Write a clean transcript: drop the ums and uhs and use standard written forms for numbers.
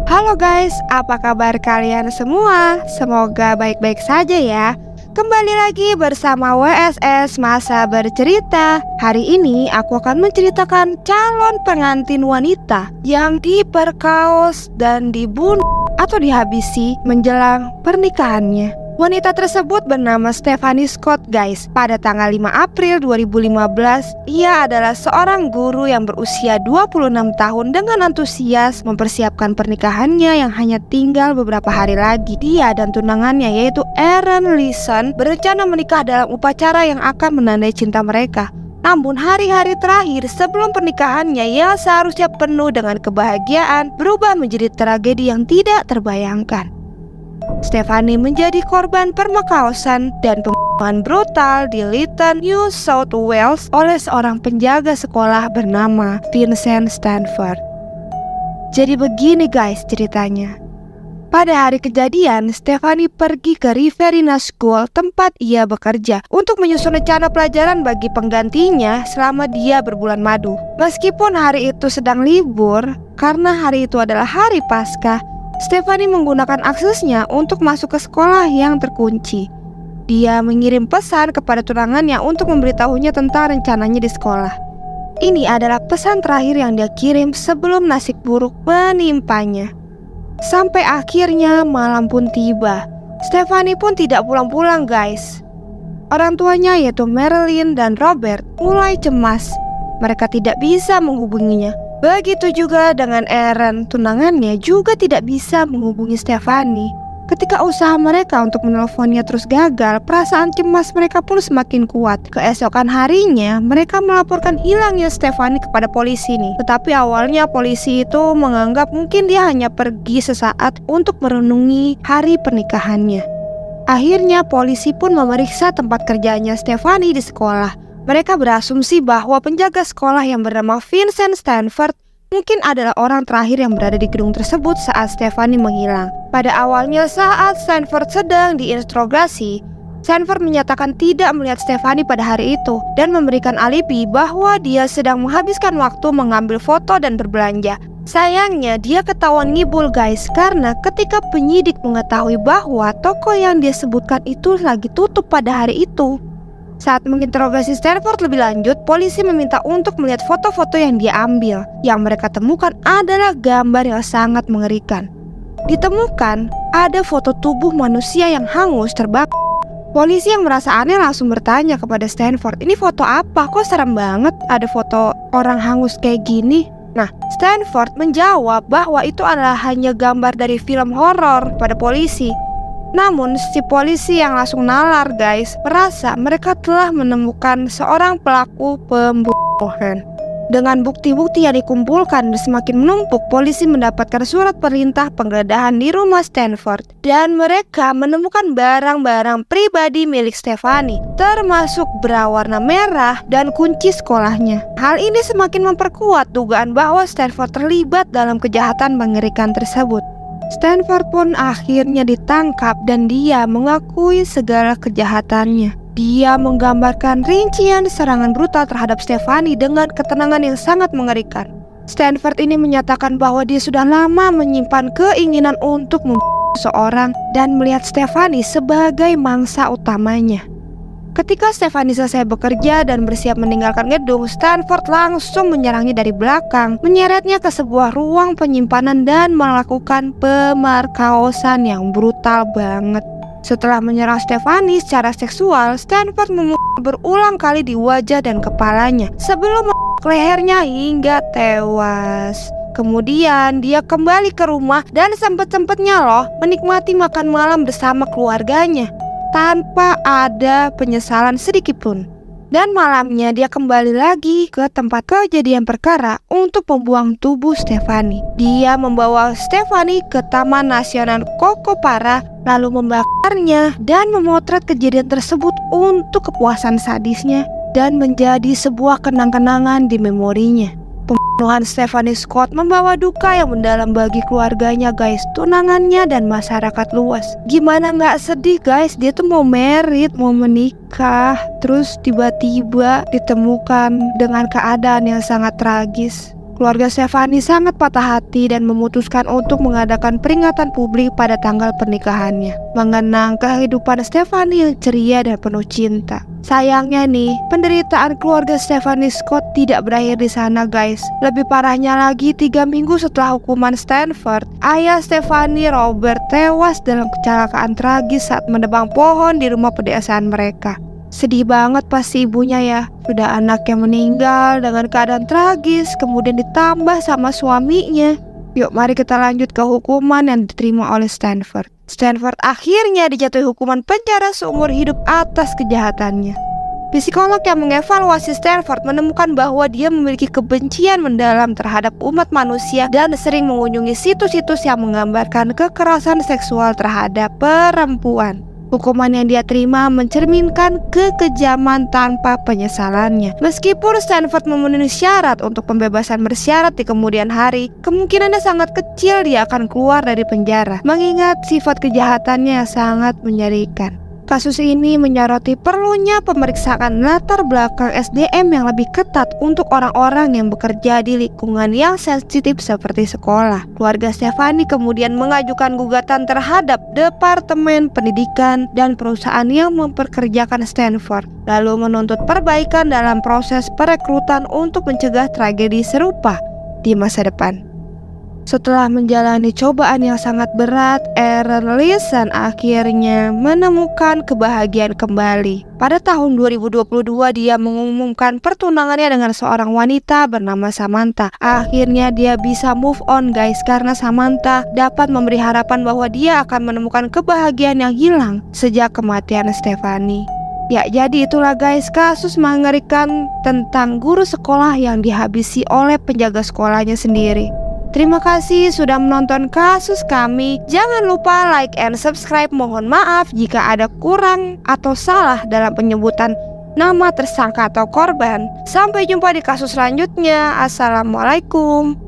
Halo guys, apa kabar kalian semua? Semoga baik-baik saja ya. Kembali lagi bersama WSS Masa Bercerita. Hari ini aku akan menceritakan calon pengantin wanita yang diperkaos dan dibunuh atau dihabisi menjelang pernikahannya. Wanita tersebut bernama Stephanie Scott guys. Pada tanggal 5 April 2015, ia adalah seorang guru yang berusia 26 tahun dengan antusias mempersiapkan pernikahannya yang hanya tinggal beberapa hari lagi. Dia dan tunangannya yaitu Erin Leeson berencana menikah dalam upacara yang akan menandai cinta mereka. Namun hari-hari terakhir sebelum pernikahannya yang seharusnya penuh dengan kebahagiaan berubah menjadi tragedi yang tidak terbayangkan. Stephanie menjadi korban permakaosan dan pembunuhan brutal di Lytton, New South Wales oleh seorang penjaga sekolah bernama Vincent Stanford. Jadi begini guys ceritanya. Pada hari kejadian, Stephanie pergi ke Riverina School tempat ia bekerja untuk menyusun rencana pelajaran bagi penggantinya selama dia berbulan madu. Meskipun hari itu sedang libur, karena hari itu adalah hari Paskah, Stephanie menggunakan aksesnya untuk masuk ke sekolah yang terkunci. Dia mengirim pesan kepada tunangannya untuk memberitahunya tentang rencananya di sekolah. Ini adalah pesan terakhir yang dia kirim sebelum nasib buruk menimpanya. Sampai akhirnya malam pun tiba. Stephanie pun tidak pulang-pulang guys. Orang tuanya yaitu Marilyn dan Robert mulai cemas. Mereka tidak bisa menghubunginya. Begitu juga dengan Erin, tunangannya juga tidak bisa menghubungi Stephanie. Ketika usaha mereka untuk menelponnya terus gagal, perasaan cemas mereka pun semakin kuat. Keesokan harinya, mereka melaporkan hilangnya Stephanie kepada polisi nih. Tetapi awalnya polisi itu menganggap mungkin dia hanya pergi sesaat untuk merenungi hari pernikahannya. Akhirnya polisi pun memeriksa tempat kerjanya Stephanie di sekolah. Mereka berasumsi bahwa penjaga sekolah yang bernama Vincent Stanford mungkin adalah orang terakhir yang berada di gedung tersebut saat Stephanie menghilang. Pada awalnya saat Stanford sedang diinterogasi, Stanford menyatakan tidak melihat Stephanie pada hari itu dan memberikan alibi bahwa dia sedang menghabiskan waktu mengambil foto dan berbelanja. Sayangnya dia ketahuan ngibul guys, karena ketika penyidik mengetahui bahwa toko yang dia sebutkan itu lagi tutup pada hari itu. Saat menginterogasi Stanford lebih lanjut, polisi meminta untuk melihat foto-foto yang dia ambil. Yang mereka temukan adalah gambar yang sangat mengerikan. Ditemukan ada foto tubuh manusia yang hangus terbakar. Polisi yang merasa aneh langsung bertanya kepada Stanford, "Ini foto apa? Kok serem banget ada foto orang hangus kayak gini?" Nah, Stanford menjawab bahwa itu adalah hanya gambar dari film horor pada polisi. Namun si polisi yang langsung nalar guys merasa mereka telah menemukan seorang pelaku pembunuhan. Dengan bukti-bukti yang dikumpulkan dan semakin menumpuk, polisi mendapatkan surat perintah penggeledahan di rumah Stanford. Dan mereka menemukan barang-barang pribadi milik Stephanie, termasuk bra warna merah dan kunci sekolahnya. Hal ini semakin memperkuat dugaan bahwa Stanford terlibat dalam kejahatan mengerikan tersebut. Stanford pun akhirnya ditangkap dan dia mengakui segala kejahatannya. Dia menggambarkan rincian serangan brutal terhadap Stephanie dengan ketenangan yang sangat mengerikan. Stanford ini menyatakan bahwa dia sudah lama menyimpan keinginan untuk membunuh seseorang dan melihat Stephanie sebagai mangsa utamanya. Ketika Stephanie selesai bekerja dan bersiap meninggalkan gedung, Stanford langsung menyerangnya dari belakang, menyeretnya ke sebuah ruang penyimpanan dan melakukan pemarkaosan yang brutal banget. Setelah menyerang Stephanie secara seksual, Stanford memukul berulang kali di wajah dan kepalanya sebelum menembak lehernya hingga tewas. Kemudian dia kembali ke rumah dan sempet-sempetnya loh menikmati makan malam bersama keluarganya tanpa ada penyesalan sedikit pun. Dan malamnya dia kembali lagi ke tempat kejadian perkara untuk membuang tubuh Stephanie. Dia membawa Stephanie ke Taman Nasional Kokopara, lalu membakarnya dan memotret kejadian tersebut untuk kepuasan sadisnya dan menjadi sebuah kenang-kenangan di memorinya. Pembunuhan Stephanie Scott membawa duka yang mendalam bagi keluarganya guys, tunangannya dan masyarakat luas. Gimana nggak sedih guys, dia tuh mau married, mau menikah, terus tiba-tiba ditemukan dengan keadaan yang sangat tragis. Keluarga Stefani sangat patah hati dan memutuskan untuk mengadakan peringatan publik pada tanggal pernikahannya, mengenang kehidupan Stefani yang ceria dan penuh cinta. Sayangnya nih, penderitaan keluarga Stefani Scott tidak berakhir di sana guys. Lebih parahnya lagi, 3 minggu setelah hukuman Stanford, ayah Stefani, Robert, tewas dalam kecelakaan tragis saat menebang pohon di rumah pedesaan mereka. Sedih banget pasti ibunya ya. Sudah anak yang meninggal dengan keadaan tragis, kemudian ditambah sama suaminya. Yuk mari kita lanjut ke hukuman yang diterima oleh Stanford. Stanford akhirnya dijatuhi hukuman penjara seumur hidup atas kejahatannya. Psikolog yang mengevaluasi Stanford menemukan bahwa dia memiliki kebencian mendalam terhadap umat manusia dan sering mengunjungi situs-situs yang menggambarkan kekerasan seksual terhadap perempuan. Hukuman yang dia terima mencerminkan kekejaman tanpa penyesalannya. Meskipun Stanford memenuhi syarat untuk pembebasan bersyarat di kemudian hari, kemungkinannya sangat kecil dia akan keluar dari penjara, mengingat sifat kejahatannya yang sangat menyedihkan. Kasus ini menyoroti perlunya pemeriksaan latar belakang SDM yang lebih ketat untuk orang-orang yang bekerja di lingkungan yang sensitif seperti sekolah. Keluarga Stefani kemudian mengajukan gugatan terhadap Departemen Pendidikan dan perusahaan yang memperkerjakan Stanford, lalu menuntut perbaikan dalam proses perekrutan untuk mencegah tragedi serupa di masa depan. Setelah menjalani cobaan yang sangat berat, Aaron Leeson akhirnya menemukan kebahagiaan kembali. Pada tahun 2022 dia mengumumkan pertunangannya dengan seorang wanita bernama Samantha. Akhirnya dia bisa move on guys, karena Samantha dapat memberi harapan bahwa dia akan menemukan kebahagiaan yang hilang sejak kematian Stefani. Ya, jadi itulah guys kasus mengerikan tentang guru sekolah yang dihabisi oleh penjaga sekolahnya sendiri. Terima kasih sudah menonton kasus kami. Jangan lupa like and subscribe. Mohon maaf jika ada kurang atau salah dalam penyebutan nama tersangka atau korban. Sampai jumpa di kasus selanjutnya. Assalamualaikum.